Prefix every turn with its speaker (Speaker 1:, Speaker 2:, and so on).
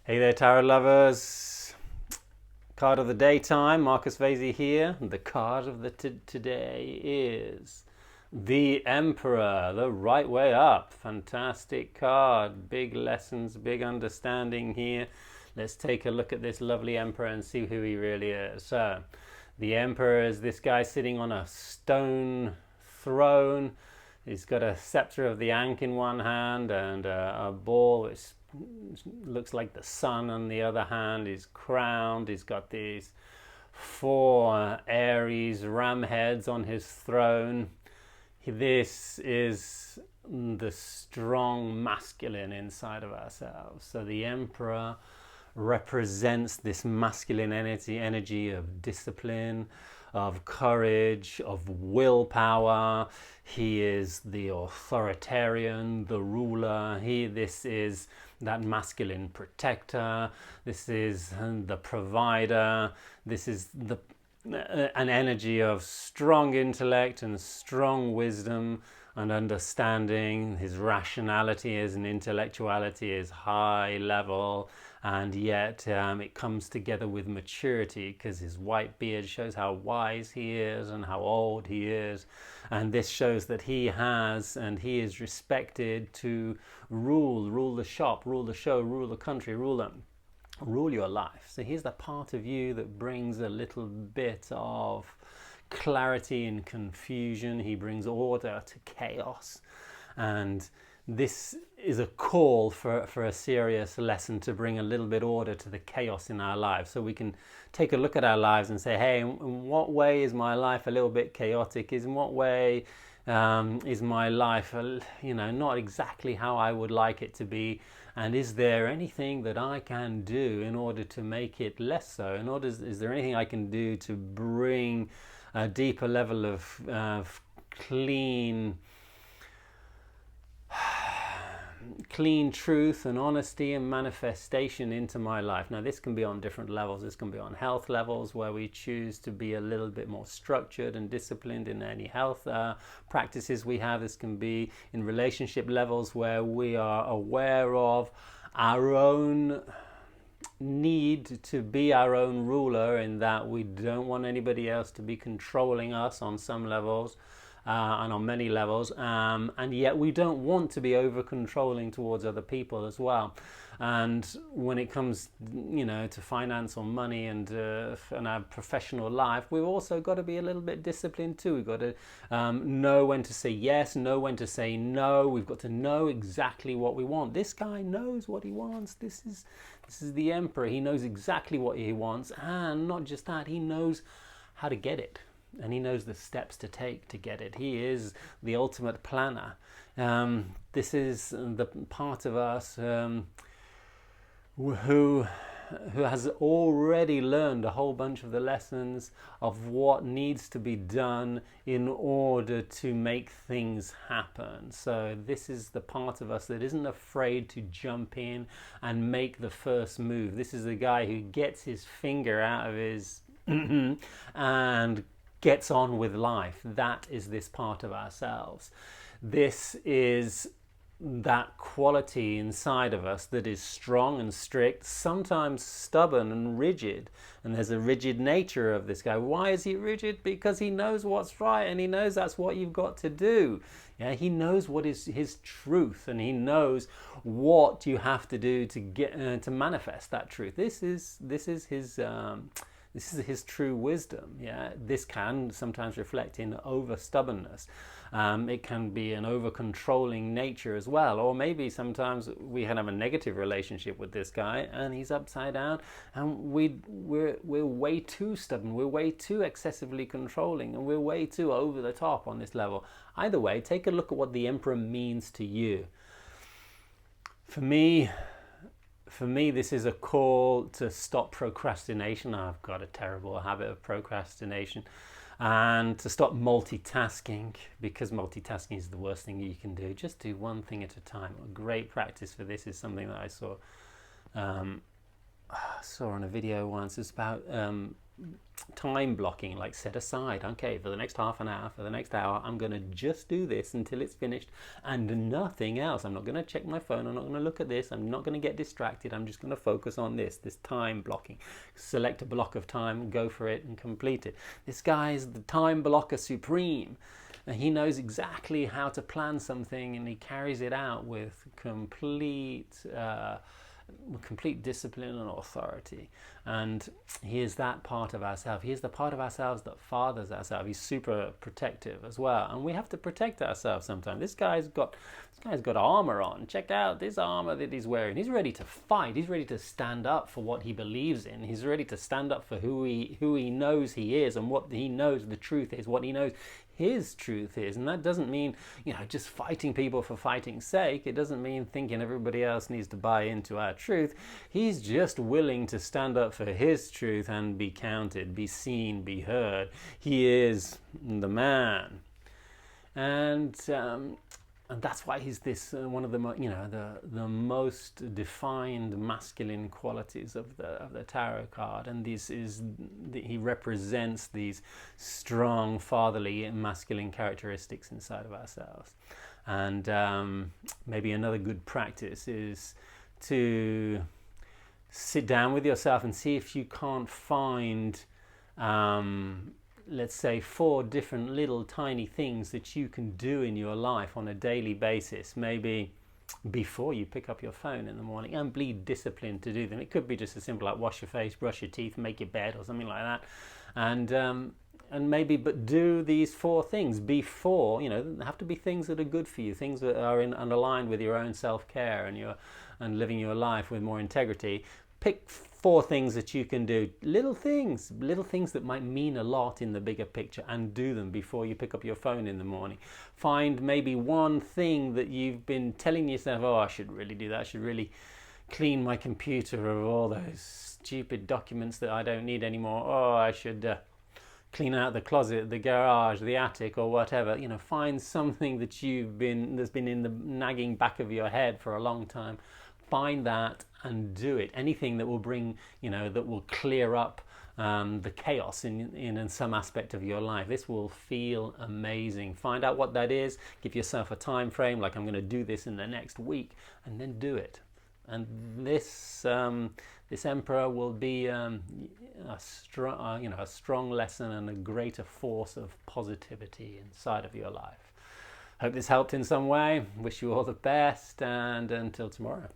Speaker 1: Hey there, tarot lovers. Card of the day time. Marcus Vasey here. The card of the today is the Emperor, the right way up. Fantastic card. Big lessons, big understanding here. Let's take a look at this lovely Emperor and see who he really is. So, the Emperor is this guy sitting on a stone throne. He's got a scepter of the Ankh in one hand and a ball which looks like the sun on the other hand. He's crowned. He's got these four Aries ram heads on his throne. This is the strong masculine inside of ourselves. So the Emperor represents this masculine energy of discipline, of courage, of willpower. He is the authoritarian, the ruler. This is that masculine protector. This is the provider. This is an energy of strong intellect and strong wisdom and understanding. His rationality and intellectuality is high level, and yet it comes together with maturity because his white beard shows how wise he is and how old he is, and this shows that he is respected to rule the shop, rule the show, rule the country, rule your life. So here's the part of you that brings a little bit of clarity and confusion. He brings order to chaos, and this is a call for a serious lesson to bring a little bit order to the chaos in our lives, so we can take a look at our lives and say, hey, in what way is my life a little bit chaotic? In what way is my life not exactly how I would like it to be? And is there anything that I can do in order to make it less so? Is there anything I can do to bring a deeper level of clean truth and honesty and manifestation into my life? Now, this can be on different levels. This can be on health levels, where we choose to be a little bit more structured and disciplined in any health practices we have. This can be in relationship levels, where we are aware of our own need to be our own ruler, in that we don't want anybody else to be controlling us on some levels. And on many levels, and yet we don't want to be over controlling towards other people as well. And when it comes, to finance or money and our professional life, we've also got to be a little bit disciplined too. We've got to know when to say yes, know when to say no. We've got to know exactly what we want. This guy knows what he wants. This is the Emperor. He knows exactly what he wants, and not just that, he knows how to get it. And he knows the steps to take to get it. He is the ultimate planner. This is the part of us who has already learned a whole bunch of the lessons of what needs to be done in order to make things happen. So this is the part of us that isn't afraid to jump in and make the first move. This is the guy who gets his finger out of his and gets on with life. That is this part of ourselves. This is that quality inside of us that is strong and strict, sometimes stubborn and rigid. And there's a rigid nature of this guy. Why is he rigid? Because he knows what's right, and he knows that's what you've got to do. Yeah, he knows what is his truth, and he knows what you have to do to get to manifest that truth. This is his true wisdom. Yeah, this can sometimes reflect in over stubbornness. It can be an over controlling nature as well, or maybe sometimes we can have a negative relationship with this guy, and he's upside down, and we're way too stubborn. We're way too excessively controlling, and we're way too over the top on this level. Either way, take a look at what the Emperor means to you. For me, this is a call to stop procrastination. I've got a terrible habit of procrastination. And to stop multitasking, because multitasking is the worst thing you can do. Just do one thing at a time. A great practice for this is something that I saw I saw on a video once, it's about time blocking, like set aside, okay, for the next half an hour, for the next hour, I'm going to just do this until it's finished and nothing else. I'm not going to check my phone, I'm not going to look at this, I'm not going to get distracted, I'm just going to focus on this time blocking. Select a block of time, go for it and complete it. This guy is the time blocker supreme. And he knows exactly how to plan something, and he carries it out with complete discipline and authority. And he is that part of ourselves. He is the part of ourselves that fathers ourselves. He's super protective as well, and we have to protect ourselves sometimes. This guy's got armor on. Check out this armor that he's wearing. He's ready to fight. He's ready to stand up for what he believes in. He's ready to stand up for who he knows he is, and what he knows the truth is, what he knows his truth is. And that doesn't mean, just fighting people for fighting's sake. It doesn't mean thinking everybody else needs to buy into our truth. He's just willing to stand up for his truth and be counted, be seen, be heard. He is the man. And that's why he's this one of the the most defined masculine qualities of the tarot card. And he represents these strong fatherly and masculine characteristics inside of ourselves. And maybe another good practice is to sit down with yourself and see if you can't find let's say 4 different little tiny things that you can do in your life on a daily basis, maybe before you pick up your phone in the morning, and be disciplined to do them. It could be just as simple like wash your face, brush your teeth, make your bed, or something like that. And maybe, but do these 4 things before, they have to be things that are good for you, things that are and aligned with your own self-care and living your life with more integrity. Pick 4 things that you can do, little things that might mean a lot in the bigger picture, and do them before you pick up your phone in the morning. Find maybe one thing that you've been telling yourself, oh, I should really do that, I should really clean my computer of all those stupid documents that I don't need anymore, oh, I should clean out the closet, the garage, the attic, or whatever. Find something that's been in the nagging back of your head for a long time. Find that and do it. Anything that will bring, that will clear up the chaos in some aspect of your life. This will feel amazing. Find out what that is. Give yourself a time frame, like I'm going to do this in the next week, and then do it. And this emperor will be a strong lesson and a greater force of positivity inside of your life. Hope this helped in some way. Wish you all the best, and until tomorrow.